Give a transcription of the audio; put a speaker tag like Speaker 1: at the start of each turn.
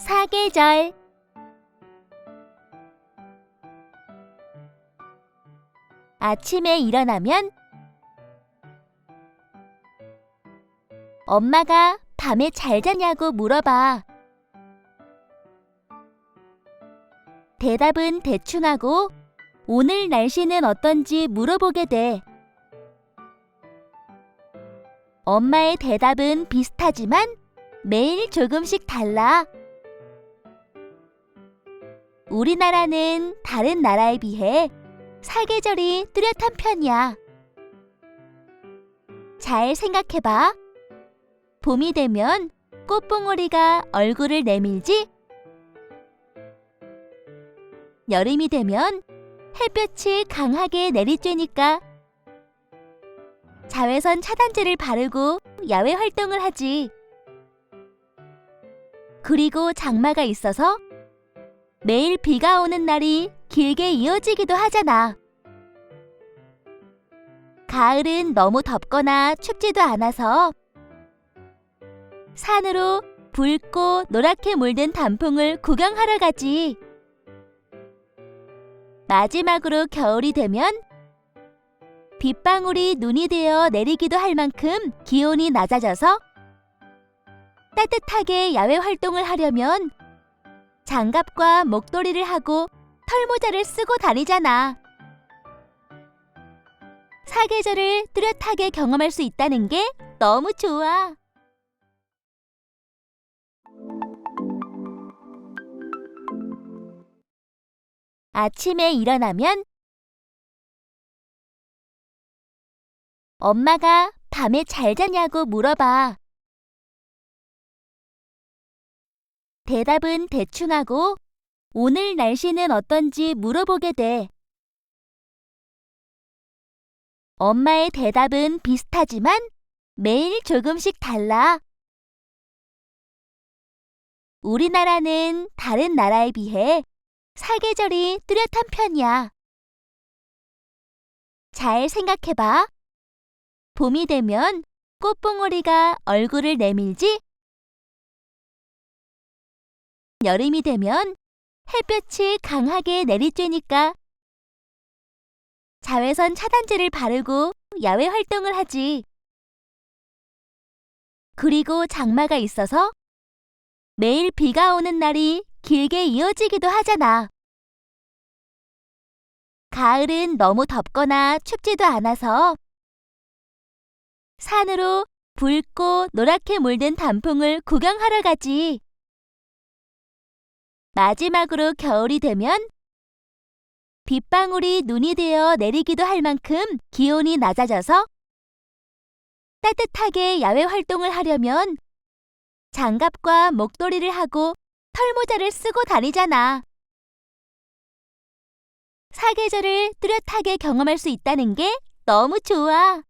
Speaker 1: 사계절. 아침에 일어나면 엄마가 밤에 잘 자냐고 물어봐. 대답은 대충 하고 오늘 날씨는 어떤지 물어보게 돼. 엄마의 대답은 비슷하지만 매일 조금씩 달라. 우리나라는 다른 나라에 비해 사계절이 뚜렷한 편이야. 잘 생각해봐. 봄이 되면 꽃봉오리가 얼굴을 내밀지? 여름이 되면 햇볕이 강하게 내리쬐니까 자외선 차단제를 바르고 야외 활동을 하지. 그리고 장마가 있어서 매일 비가 오는 날이 길게 이어지기도 하잖아. 가을은 너무 덥거나 춥지도 않아서 산으로 붉고 노랗게 물든 단풍을 구경하러 가지. 마지막으로 겨울이 되면 빗방울이 눈이 되어 내리기도 할 만큼 기온이 낮아져서 따뜻하게 야외 활동을 하려면 장갑과 목도리를 하고 털모자를 쓰고 다니잖아. 사계절을 뚜렷하게 경험할 수 있다는 게 너무 좋아. 아침에 일어나면 엄마가 밤에 잘 자냐고 물어봐. 대답은 대충 하고 오늘 날씨는 어떤지 물어보게 돼. 엄마의 대답은 비슷하지만 매일 조금씩 달라. 우리나라는 다른 나라에 비해 사계절이 뚜렷한 편이야. 잘 생각해봐. 봄이 되면 꽃봉오리가 얼굴을 내밀지? 여름이 되면 햇볕이 강하게 내리쬐니까 자외선 차단제를 바르고 야외 활동을 하지. 그리고 장마가 있어서 매일 비가 오는 날이 길게 이어지기도 하잖아. 가을은 너무 덥거나 춥지도 않아서 산으로 붉고 노랗게 물든 단풍을 구경하러 가지. 마지막으로 겨울이 되면 빗방울이 눈이 되어 내리기도 할 만큼 기온이 낮아져서 따뜻하게 야외 활동을 하려면 장갑과 목도리를 하고 털모자를 쓰고 다니잖아. 사계절을 뚜렷하게 경험할 수 있다는 게 너무 좋아.